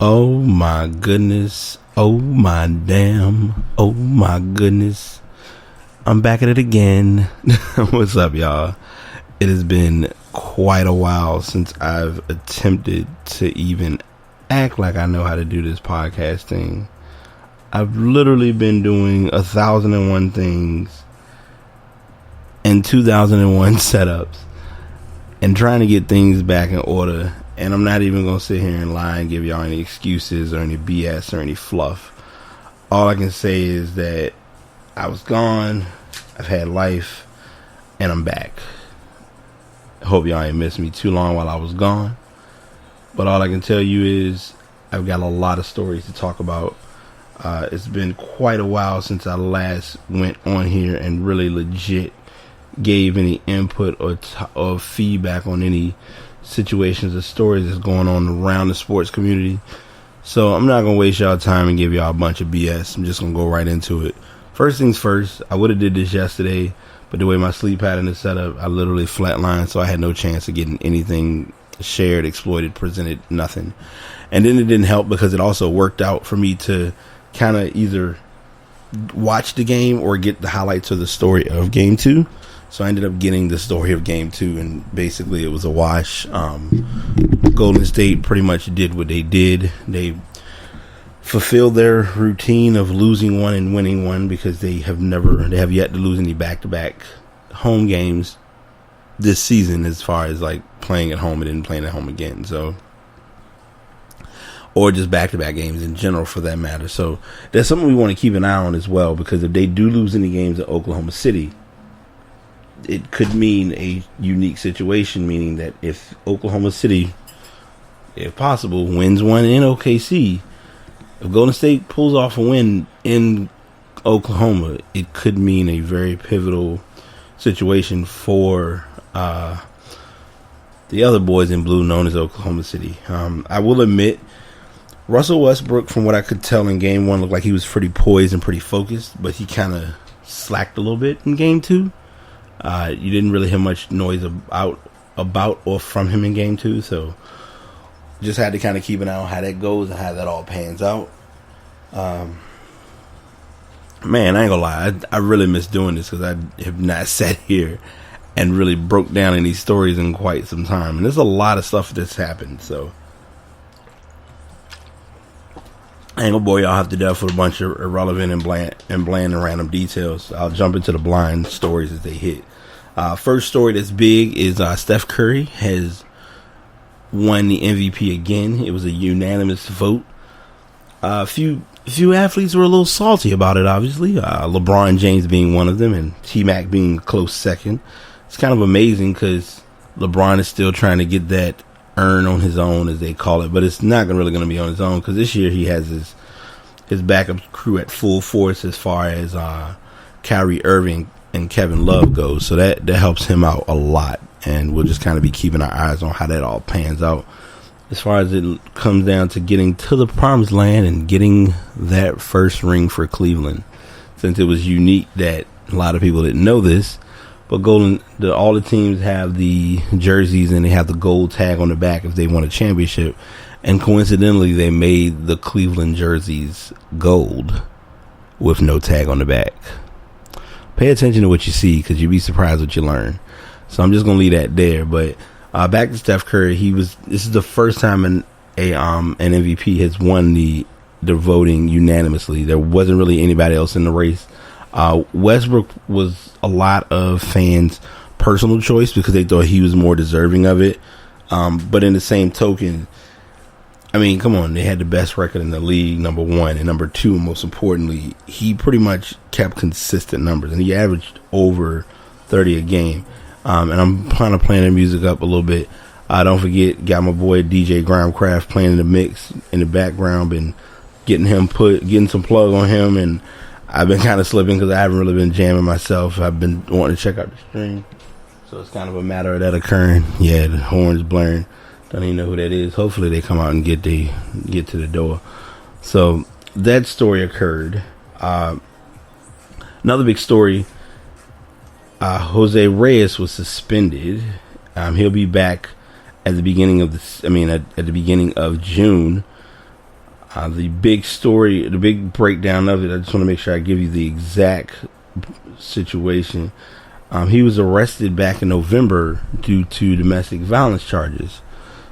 Oh my goodness. Oh my damn. Oh my goodness. I'm back at it again. What's up, y'all? It has been quite a while since I've attempted to even act like I know how to do this podcast thing. I've literally been doing 1,001 things and 2,001 setups and trying to get things back in order. And I'm not even going to sit here and lie and give y'all any excuses or any BS or any fluff. All I can say is that I was gone, I've had life, and I'm back. I hope y'all ain't missed me too long while I was gone. But all I can tell you is I've got a lot of stories to talk about. It's been quite a while since I last went on here and really legit gave any input or feedback on any situations or stories that's going on around the sports community. So I'm not gonna waste y'all time and give y'all a bunch of BS. I'm just gonna go right into it. First things first, I would have did this yesterday, but the way my sleep pattern is set up, I literally flatlined, so I had no chance of getting anything shared, exploited, presented, nothing. And then it didn't help because it also worked out for me to kind of either watch the game or get the highlights of the story of game 2. So I ended up getting the story of game 2, and basically it was a wash. Golden State pretty much did what they did. They fulfilled their routine of losing one and winning one because they have yet to lose any back-to-back home games this season, as far as like playing at home and then playing at home again. So, or just back-to-back games in general for that matter. So that's something we want to keep an eye on as well, because if they do lose any games at Oklahoma City, it could mean a unique situation, meaning that if Oklahoma City, if possible, wins one in OKC, if Golden State pulls off a win in Oklahoma, it could mean a very pivotal situation for the other boys in blue known as Oklahoma City. I will admit, Russell Westbrook, from what I could tell in game 1, looked like he was pretty poised and pretty focused, but he kind of slacked a little bit in game 2. You didn't really hear much noise about or from him in game 2, so just had to kind of keep an eye on how that goes and how that all pans out. Man, I ain't gonna lie, I really miss doing this because I have not sat here and really broke down any stories in quite some time, and there's a lot of stuff that's happened, so I ain't gonna bore y'all have to death with a bunch of irrelevant and bland and random details. I'll jump into the blind stories as they hit. First story that's big is Steph Curry has won the MVP again. It was a unanimous vote. A few athletes were a little salty about it, obviously. LeBron James being one of them, and T-Mac being a close second. It's kind of amazing because LeBron is still trying to get that earn on his own, as they call it, but it's not really going to be on his own because this year he has his backup crew at full force as far as Kyrie Irving and Kevin Love goes, so that helps him out a lot, and we'll just kind of be keeping our eyes on how that all pans out as far as it comes down to getting to the promised land and getting that first ring for Cleveland, since it was unique that a lot of people didn't know this. But all the teams have the jerseys and they have the gold tag on the back if they won a championship. And coincidentally, they made the Cleveland jerseys gold with no tag on the back. Pay attention to what you see, because you'd be surprised what you learn. So I'm just going to leave that there. But back to Steph Curry. This is the first time an MVP has won the voting unanimously. There wasn't really anybody else in the race. Westbrook was a lot of fans' personal choice because they thought he was more deserving of it. But in the same token, I mean, come on, they had the best record in the league, number 1, and number 2, most importantly, he pretty much kept consistent numbers, and he averaged over 30 a game. And I'm kind of playing the music up a little bit. Don't forget, got my boy DJ Grimecraft playing in the mix in the background, been getting some plug on him, and I've been kind of slipping because I haven't really been jamming myself. I've been wanting to check out the stream, so it's kind of a matter of that occurring. Yeah, the horn's blaring. Don't even know who that is. Hopefully they come out and get to the door. So that story occurred. Another big story. Jose Reyes was suspended. He'll be back at the beginning of at the beginning of June The big story, the big breakdown of it, I just want to make sure I give you the exact situation. He was arrested back in November due to domestic violence charges.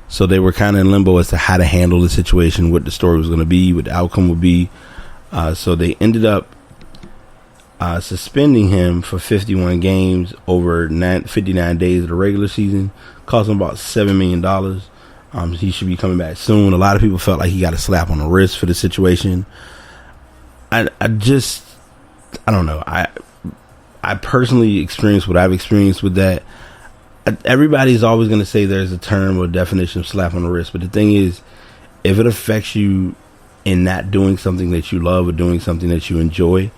So they were kind of in limbo as to how to handle the situation, what the story was going to be, what the outcome would be. So they ended up suspending him for 51 games over 59 days of the regular season, cost him about $7 million. He should be coming back soon. A lot of people felt like he got a slap on the wrist for the situation. I don't know. I personally experienced what I've experienced with that. Everybody's always going to say there's a term or definition of slap on the wrist, but the thing is, if it affects you in not doing something that you love or doing something that you enjoy,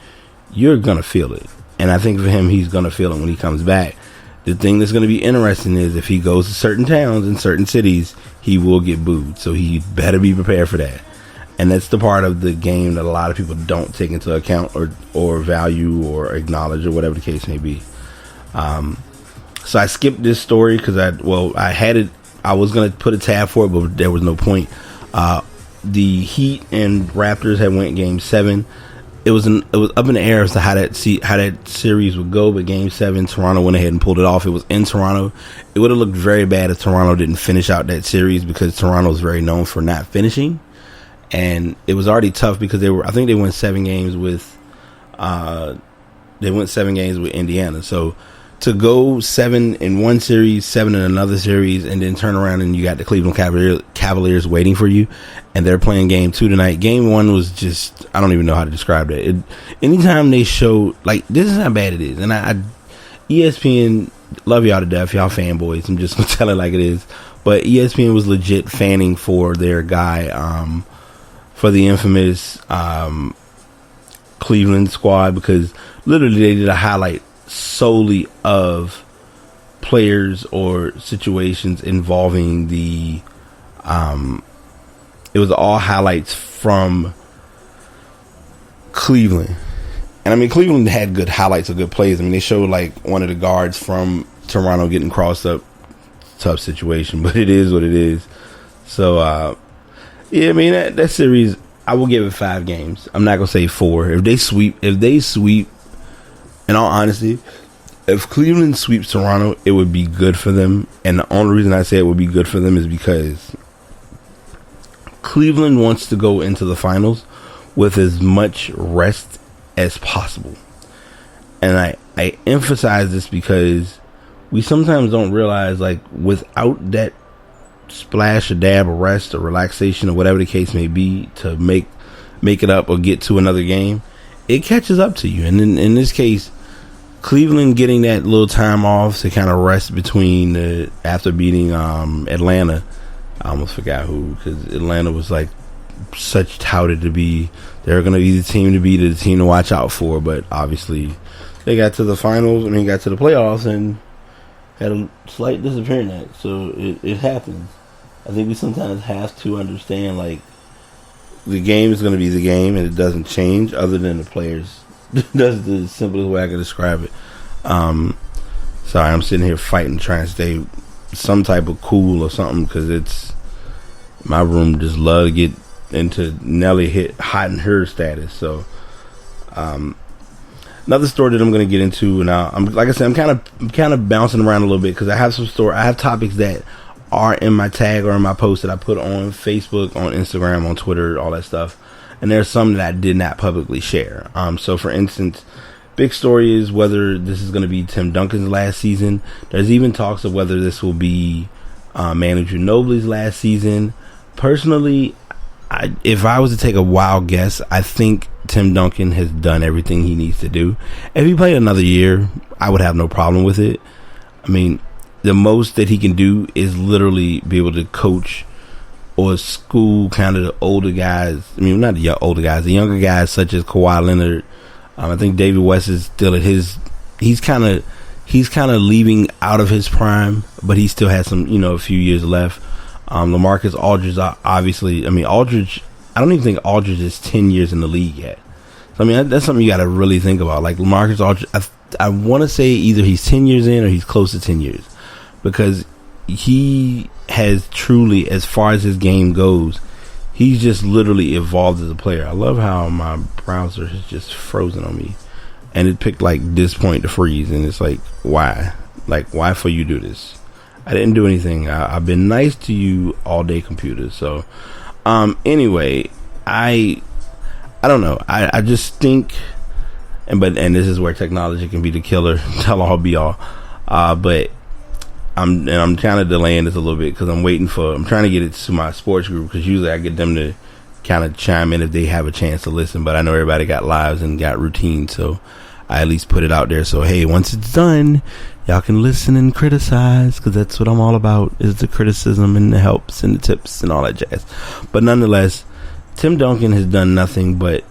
you're going to feel it. And I think for him, he's going to feel it when he comes back. The thing that's going to be interesting is if he goes to certain towns and certain cities, he will get booed. So he better be prepared for that. And that's the part of the game that a lot of people don't take into account or value or acknowledge or whatever the case may be. So I skipped this story because I had it. I was going to put a tab for it, but there was no point. The Heat and Raptors had went Game 7. It was up in the air as to how that series would go, but Game 7, Toronto went ahead and pulled it off. It was in Toronto. It would have looked very bad if Toronto didn't finish out that series because Toronto is very known for not finishing, and it was already tough because I think they went 7 games with Indiana. So to go 7 in one series, 7 in another series, and then turn around and you got the Cleveland Cavaliers waiting for you, and they're playing Game 2 tonight. Game 1 was just, I don't even know how to describe that. Anytime they show, like, this is how bad it is. And ESPN, love y'all to death, y'all fanboys. I'm just going to tell it like it is. But ESPN was legit fanning for their guy, for the infamous Cleveland squad, because literally they did a highlight solely of players or situations involving the it was all highlights from Cleveland. And I mean, Cleveland had good highlights of good plays. I mean, they showed like one of the guards from Toronto getting crossed up. Tough situation, but it is what it is. So yeah, I mean, that series, I will give it 5 games. I'm not gonna say 4. If they sweep, in all honesty, if Cleveland sweeps Toronto, it would be good for them. And the only reason I say it would be good for them is because Cleveland wants to go into the finals with as much rest as possible. And I emphasize this because we sometimes don't realize, like, without that splash or dab or rest or relaxation or whatever the case may be to make it up or get to another game, it catches up to you. And in this case, Cleveland getting that little time off to kind of rest between after beating Atlanta. I almost forgot who, because Atlanta was like such touted to be, they're going to be the team to beat, the team to watch out for, but obviously they got to the finals, got to the playoffs and had a slight disappearance in that. So it happens. I think we sometimes have to understand, like, the game is going to be the game and it doesn't change other than the players. That's the simplest way I can describe it. Sorry, I'm sitting here fighting, trying to stay some type of cool or something, because it's my room just love to get into Nelly hit hot in her status. So another story that I'm going to get into now, I'm kind of bouncing around a little bit because I have topics that are in my tag or in my post that I put on Facebook, on Instagram, on Twitter, all that stuff. And there's some that I did not publicly share. So for instance, big story is whether this is going to be Tim Duncan's last season. There's even talks of whether this will be Manu Ginobili's last season. Personally, if I was to take a wild guess, I think Tim Duncan has done everything he needs to do. If he played another year, I would have no problem with it. I mean, the most that he can do is literally be able to coach or school kind of the older guys. I mean, not the older guys, the younger guys such as Kawhi Leonard. I think David West is still at his. He's kind of leaving out of his prime, but he still has some, a few years left. LaMarcus Aldridge, obviously. I mean, Aldridge. I don't even think Aldridge is 10 years in the league yet. So I mean, that's something you got to really think about. Like LaMarcus Aldridge, I want to say either he's 10 years in or he's close to 10 years, because he has truly, as far as his game goes, he's just literally evolved as a player. I love how my browser has just frozen on me, and it picked like this point to freeze, and it's like, why? Like, why for you do this? I didn't do anything. I've been nice to you all day, computer. So, anyway, I don't know. I just think, and this is where technology can be the killer, tell all be all. But I'm kind of delaying this a little bit because I'm trying to get it to my sports group, because usually I get them to kind of chime in if they have a chance to listen. But I know everybody got lives and got routines, so I at least put it out there. So hey, once it's done, y'all can listen and criticize, because that's what I'm all about, is the criticism and the helps and the tips and all that jazz. But nonetheless, Tim Duncan has done nothing but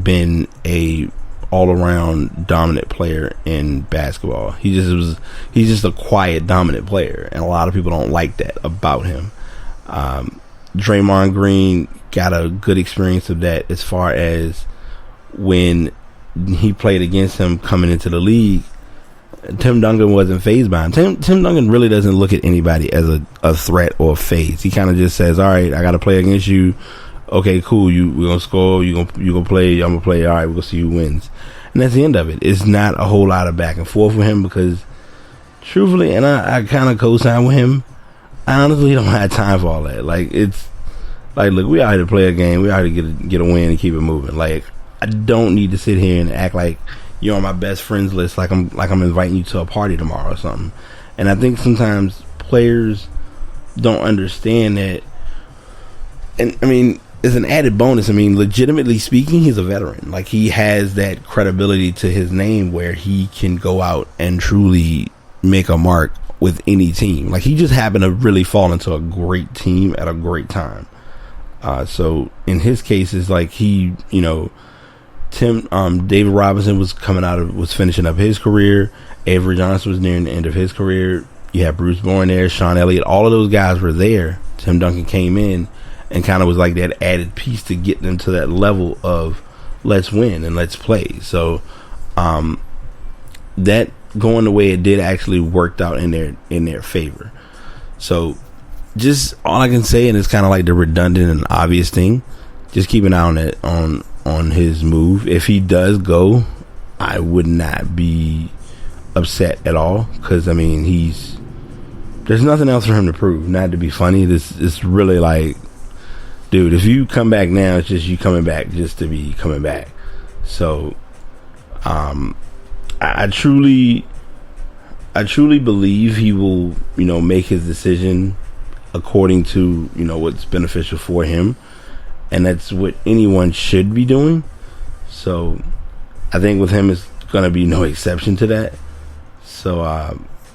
been a all-around dominant player in basketball. He's just a quiet dominant player, and a lot of people don't like that about him. Draymond Green got a good experience of that, as far as when he played against him coming into the league. Tim Duncan wasn't fazed by him. Tim Duncan really doesn't look at anybody as a threat or a phase. He kind of just says, all right, I got to play against you. Okay, cool. We're going to score. You gonna play. I'm going to play. All right, we're going to see who wins. And that's the end of it. It's not a whole lot of back and forth with him, because truthfully, and I kind of co-sign with him, I honestly don't have time for all that. Like, it's like, look, we out here to play a game. We out here to get a win and keep it moving. Like, I don't need to sit here and act like you're on my best friends list, like I'm inviting you to a party tomorrow or something. And I think sometimes players don't understand that. And I mean, as an added bonus, I mean, legitimately speaking, he's a veteran. Like, he has that credibility to his name where he can go out and truly make a mark with any team. Like, he just happened to really fall into a great team at a great time. So in his case, it's like David Robinson was finishing up his career. Avery Johnson was nearing the end of his career. You had Bruce Bowen there, Sean Elliott, all of those guys were there. Tim Duncan came in and kind of was like that added piece to get them to that level of let's win and let's play. So that going the way it did actually worked out in their favor. So just all I can say, and it's kind of like the redundant and obvious thing, just keep an eye on that, on his move. If he does go, I would not be upset at all, because I mean, there's nothing else for him to prove. Not to be funny, this is really like, dude, if you come back now, it's just you coming back just to be coming back. So I truly believe he will, make his decision according to, what's beneficial for him. And that's what anyone should be doing. So I think with him, it's going to be no exception to that. So,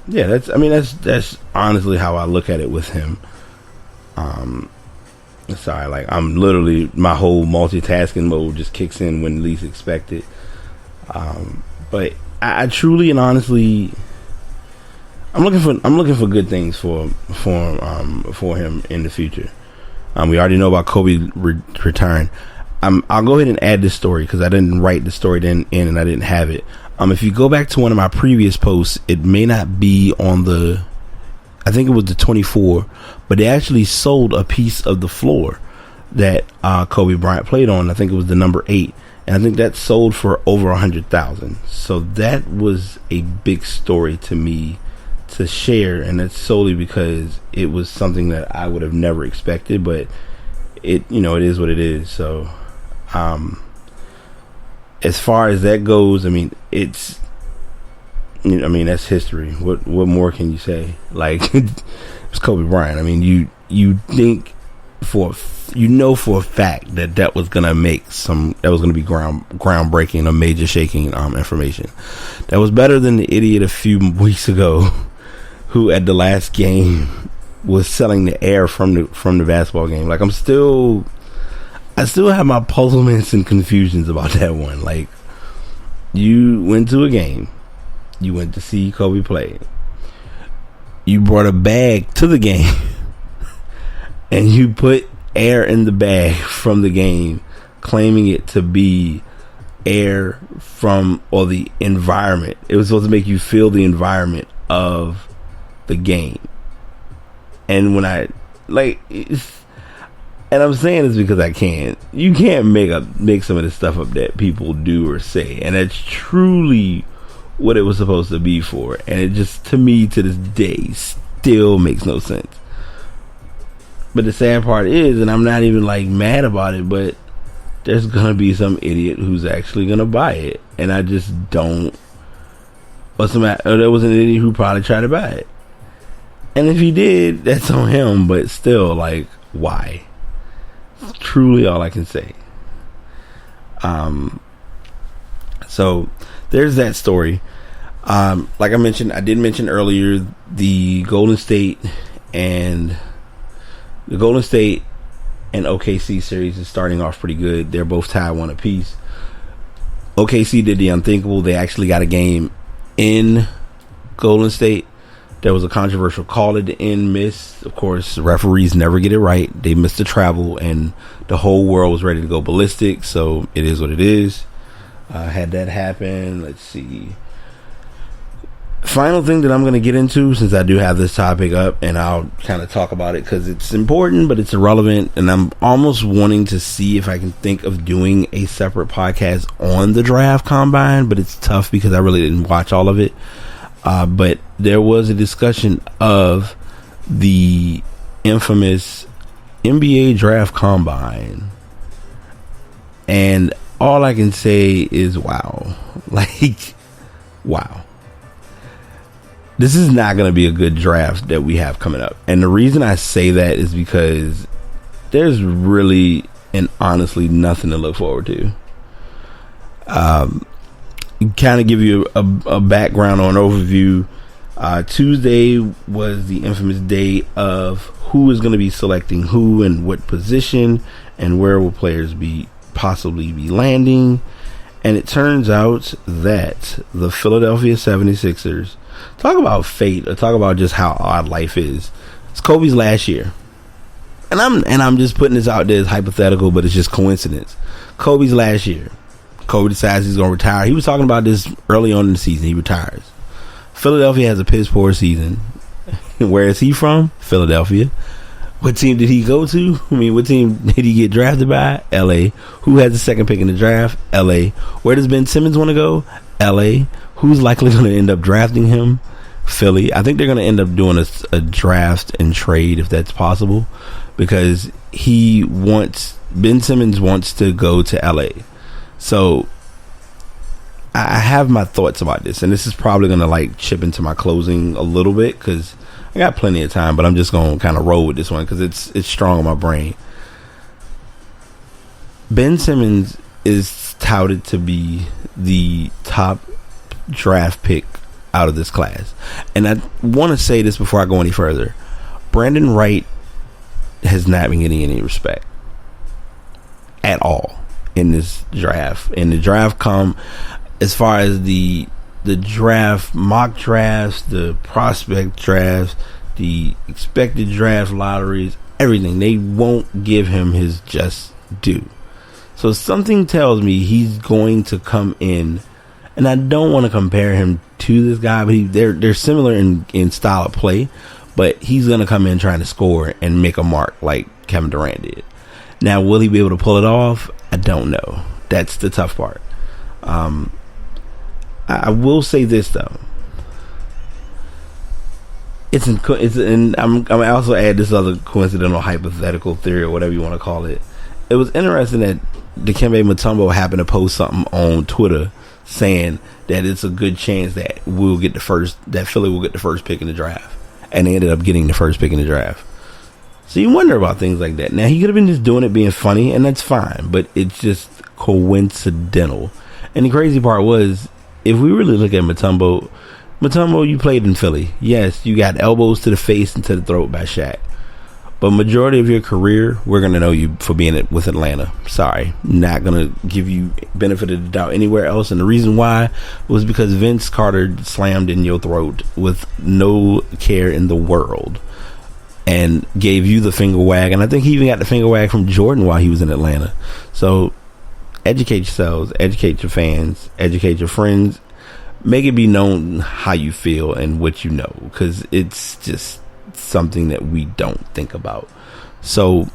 yeah, that's honestly how I look at it with him. Sorry, like, I'm literally, my whole multitasking mode just kicks in when least expected. But I truly and honestly, I'm looking for good things for him in the future. We already know about Kobe return. I'll go ahead and add this story, because I didn't write the story in and I didn't have it. If you go back to one of my previous posts, it may not be on I think it was the 24, but they actually sold a piece of the floor that Kobe Bryant played on. I think it was the number 8, and I think that sold for over $100,000. So that was a big story to me to share, and that's solely because it was something that I would have never expected, but it is what it is. So as far as that goes, I mean, that's history. What more can you say? Like, it's Kobe Bryant. I mean, you think for a fact that was gonna be groundbreaking or major shaking information. That was better than the idiot a few weeks ago who at the last game was selling the air from the basketball game. Like, I still have my puzzlements and confusions about that one. Like, you went to a game, you went to see Kobe play, you brought a bag to the game, and you put air in the bag from the game, claiming it to be air from, or the environment. It was supposed to make you feel the environment of the game. And when and And I'm saying this because I can't. You can't make some of the stuff up that people do or say, and that's truly what it was supposed to be for. And it just, to me, to this day, still makes no sense. But the sad part is, and I'm not even like mad about it, but there's gonna be some idiot who's actually gonna buy it, and I just don't. Or there was an idiot who probably tried to buy it, and if he did, that's on him. But still, like, why? Truly all I can say. So there's that story. Like I mentioned, I did mention earlier the Golden State and OKC series is starting off pretty good. They're both tied 1 apiece. OKC did the unthinkable. They actually got a game in Golden State. There was a controversial call at the end, missed. Of course, referees never get it right. They missed the travel, and the whole world was ready to go ballistic. So it is what it is. Had that happen. Let's see. Final thing that I'm going to get into, since I do have this topic up, and I'll kind of talk about it because it's important, but it's irrelevant. And I'm almost wanting to see if I can think of doing a separate podcast on the draft combine, but it's tough because I really didn't watch all of it. But there was a discussion of the infamous NBA draft combine, and all I can say is wow. Like, wow. This is not going to be a good draft that we have coming up. And the reason I say that is because there's really and honestly nothing to look forward to. Kind of give you a background or an overview. Tuesday was the infamous day of who is going to be selecting who and what position, and where will players possibly be landing. And it turns out that the Philadelphia 76ers, talk about fate, or talk about just how odd life is. It's Kobe's last year. And I'm just putting this out there as hypothetical, but it's just coincidence. Kobe's last year. Kobe decides he's going to retire. He was talking about this early on in the season. He retires. Philadelphia has a piss poor season. Where is he from? Philadelphia. What team did he go to? I mean, what team did he get drafted by? LA. Who has the second pick in the draft? LA. Where does Ben Simmons want to go? LA. Who's likely going to end up drafting him? Philly. I think they're going to end up doing a draft and trade if that's possible, because Ben Simmons wants to go to LA. So I have my thoughts about this, and this is probably going to like chip into my closing a little bit because I got plenty of time, but I'm just going to kind of roll with this one because it's strong in my brain. Ben Simmons is touted to be the top draft pick out of this class, and I want to say this before I go any further. Brandon Wright has not been getting any respect at all in this draft. In the draft as far as the draft, mock drafts, the prospect drafts, the expected draft lotteries, everything, they won't give him his just due. So something tells me he's going to come in, and I don't want to compare him to this guy, but they're similar in style of play, but he's going to come in trying to score and make a mark like Kevin Durant did. Now, will he be able to pull it off? I don't know. That's the tough part. I will say this though. I'm also add this other coincidental hypothetical theory or whatever you want to call it. It was interesting that Dikembe Mutombo happened to post something on Twitter saying that it's a good chance that Philly will get the first pick in the draft, and they ended up getting the first pick in the draft. So you wonder about things like that. Now, he could have been just doing it being funny, and that's fine, but it's just coincidental. And the crazy part was, if we really look at Mutombo, you played in Philly. Yes, you got elbows to the face and to the throat by Shaq. But majority of your career, we're going to know you for being with Atlanta. Sorry. Not going to give you benefit of the doubt anywhere else. And the reason why was because Vince Carter slammed in your throat with no care in the world and gave you the finger wag. And I think he even got the finger wag from Jordan while he was in Atlanta. So educate yourselves, educate your fans, educate your friends. Make it be known how you feel and what you know, because it's just something that we don't think about. So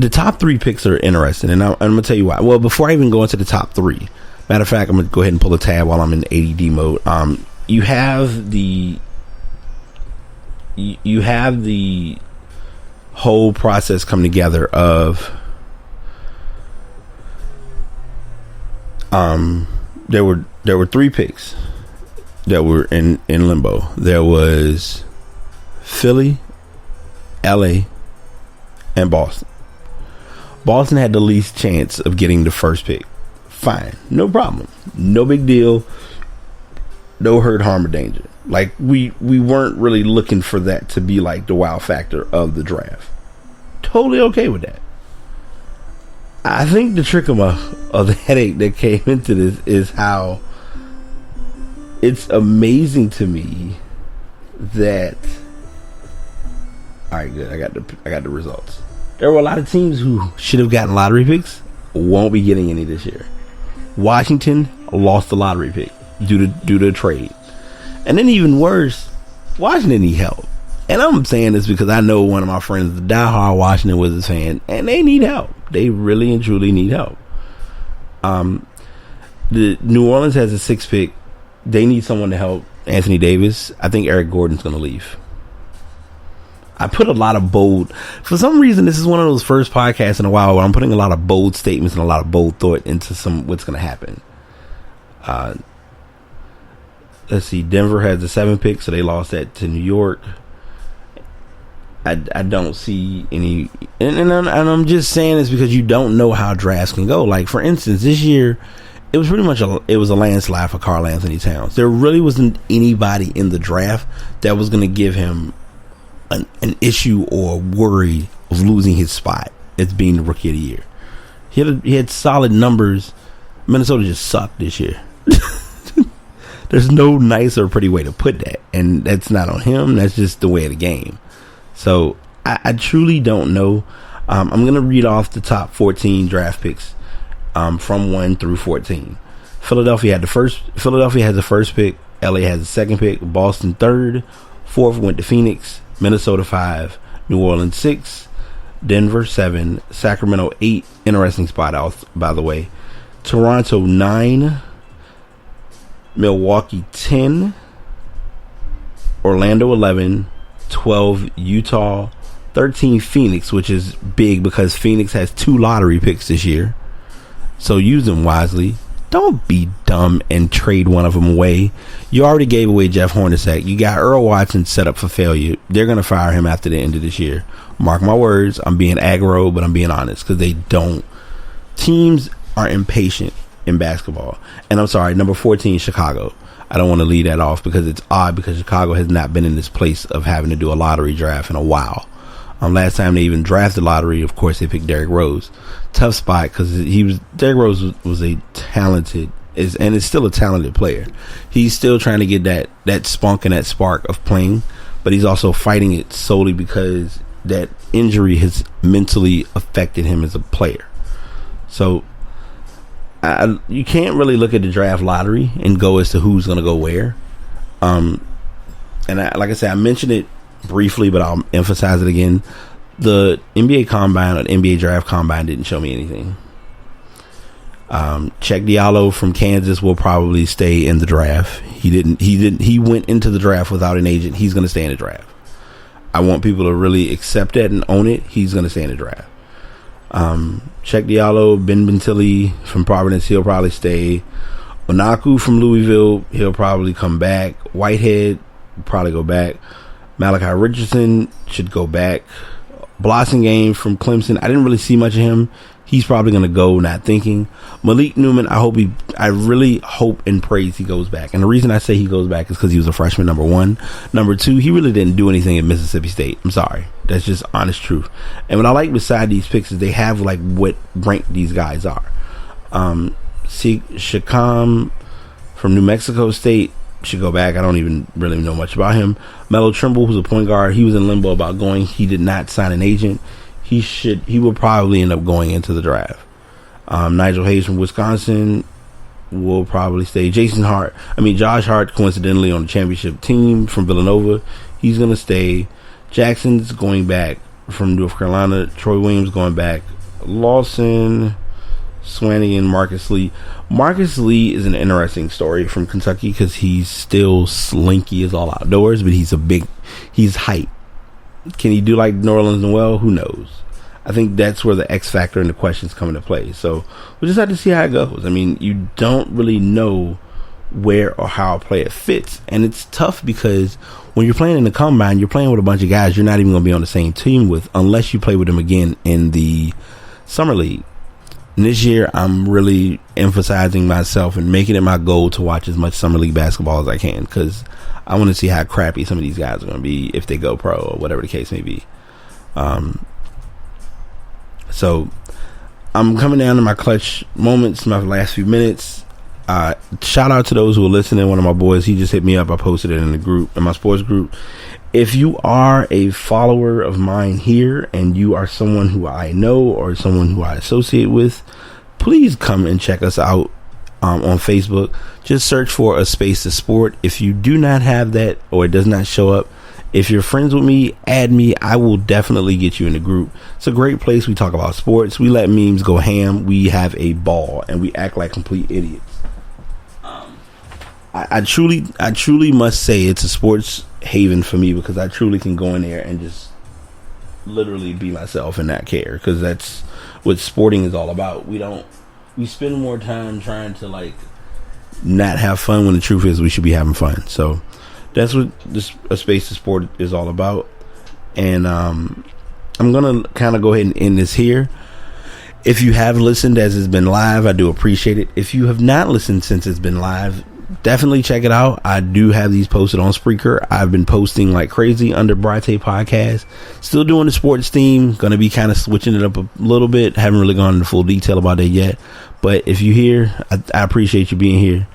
the top 3 picks are interesting, and I'm going to tell you why. Well, before I even go into the top 3, matter of fact, I'm going to go ahead and pull a tab while I'm in ADD mode. You have the whole process come together of there were 3 picks that were in limbo. There was Philly, LA, and Boston. Boston had the least chance of getting the first pick. Fine, no problem, no big deal, no hurt, harm, or danger. Like we weren't really looking for that to be like the wow factor of the draft. Totally okay with that. I think the trick of the headache that came into this is how it's amazing to me that. All right, good. I got the results. There were a lot of teams who should have gotten lottery picks, won't be getting any this year. Washington lost the lottery pick due to trade. And then even worse, Washington need help. And I'm saying this because I know one of my friends is a diehard Washington Wizards fan, and they need help. They really and truly need help. The New Orleans has a 6th pick. They need someone to help Anthony Davis. I think Eric Gordon's going to leave. I put a lot of bold. For some reason, this is one of those first podcasts in a while where I'm putting a lot of bold statements and a lot of bold thought into what's going to happen. Let's see. Denver has the 7th pick, so they lost that to New York. I don't see any, and I'm just saying this because you don't know how drafts can go. Like for instance, this year it was pretty much a landslide for Karl Anthony Towns. There really wasn't anybody in the draft that was going to give him an issue or worry of losing his spot as being the rookie of the year. He had solid numbers. Minnesota just sucked this year. There's no nice or pretty way to put that, and that's not on him. That's just the way of the game. So I truly don't know. I'm going to read off the top 14 draft picks from 1 through 14. Philadelphia has the first pick. LA has the 2nd pick. Boston 3rd. 4th went to Phoenix. Minnesota 5. New Orleans 6. Denver 7. Sacramento 8. Interesting spot out, by the way. Toronto 9. Milwaukee 10. Orlando 11. 12 Utah, 13 Phoenix, which is big because Phoenix has 2 lottery picks this year, so use them wisely. Don't be dumb and trade one of them away. You already gave away Jeff Hornacek. You got Earl Watson set up for failure. They're going to fire him after the end of this year. Mark my words. I'm being aggro, but I'm being honest because teams are impatient in basketball. And I'm sorry, number 14 Chicago. I don't want to leave that off because it's odd because Chicago has not been in this place of having to do a lottery draft in a while. Last time they even drafted lottery, of course, they picked Derrick Rose. Tough spot because Derrick Rose was a talented, and is still a talented player. He's still trying to get that spunk and that spark of playing, but he's also fighting it solely because that injury has mentally affected him as a player. So you can't really look at the draft lottery and go as to who's going to go where. And like I said, I mentioned it briefly, but I'll emphasize it again. The NBA Combine or the NBA Draft Combine didn't show me anything. Check Diallo from Kansas will probably stay in the draft. He went into the draft without an agent. He's going to stay in the draft. I want people to really accept that and own it. He's going to stay in the draft. Check Diallo, Ben Bentilli from Providence, he'll probably stay. Onaku from Louisville, he'll probably come back. Whitehead will probably go back. Malachi Richardson should go back. Blossomgame from Clemson, I didn't really see much of him. He's probably going to go, not thinking. Malik Newman, I really hope and praise he goes back. And the reason I say he goes back is because he was a freshman, number 1. Number 2, he really didn't do anything at Mississippi State. I'm sorry. That's just honest truth. And what I like beside these picks is they have like what rank these guys are. Shakam from New Mexico State should go back. I don't even really know much about him. Melo Trimble, who's a point guard, he was in limbo about going. He did not sign an agent. He will probably end up going into the draft. Nigel Hayes from Wisconsin will probably stay. Josh Hart, coincidentally on the championship team from Villanova, he's going to stay. Jackson's going back. from North Carolina. Troy Williams going back. Lawson, Swanigan, Marcus Lee. Marcus Lee is an interesting story from Kentucky because he's still slinky as all outdoors, but he's height. Can he do like New Orleans and well? Who knows? I think that's where the X factor and the questions come into play. So we'll just have to see how it goes. I mean, you don't really know where or how a player fits, and it's tough because when you're playing in the combine, you're playing with a bunch of guys you're not even going to be on the same team with unless you play with them again in the summer league. And this year, I'm really emphasizing myself and making it my goal to watch as much summer league basketball as I can because I want to see how crappy some of these guys are going to be if they go pro or whatever the case may be. So I'm coming down to my clutch moments, my last few minutes. Shout out to those who are listening. One of my boys, he just hit me up. I posted it in the group, in my sports group. If you are a follower of mine here and you are someone who I know or someone who I associate with, please come and check us out on Facebook. Just search for A Space to Sport. If you do not have that or it does not show up, if you're friends with me, add me. I will definitely get you in the group. It's a great place. We talk about sports. We let memes go ham. We have a ball and we act like complete idiots. I truly must say it's a sports haven for me because I truly can go in there and just literally be myself and not care because that's what sporting is all about. We spend more time trying to like not have fun when the truth is we should be having fun. So that's what A Space to Sport is all about. And I'm gonna kind of go ahead and end this here. If you have listened as it's been live, I do appreciate it. If you have not listened since it's been live, definitely check it out. I do have these posted on Spreaker. I've been posting like crazy under BryTay podcast. Still doing the sports theme. Going to be kind of switching it up a little bit. Haven't really gone into full detail about it yet. But if you're here, I appreciate you being here.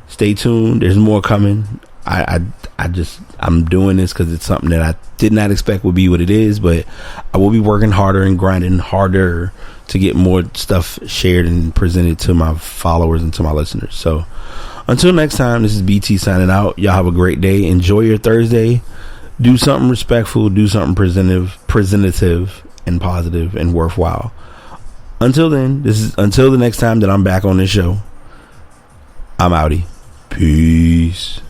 Stay tuned. There's more coming. I'm doing this because it's something that I did not expect would be what it is. But I will be working harder and grinding harder to get more stuff shared and presented to my followers and to my listeners. So until next time, this is BT signing out. Y'all have a great day. Enjoy your Thursday. Do something respectful. Do something presentative and positive and worthwhile. Until then, until the next time that I'm back on this show, I'm outie. Peace.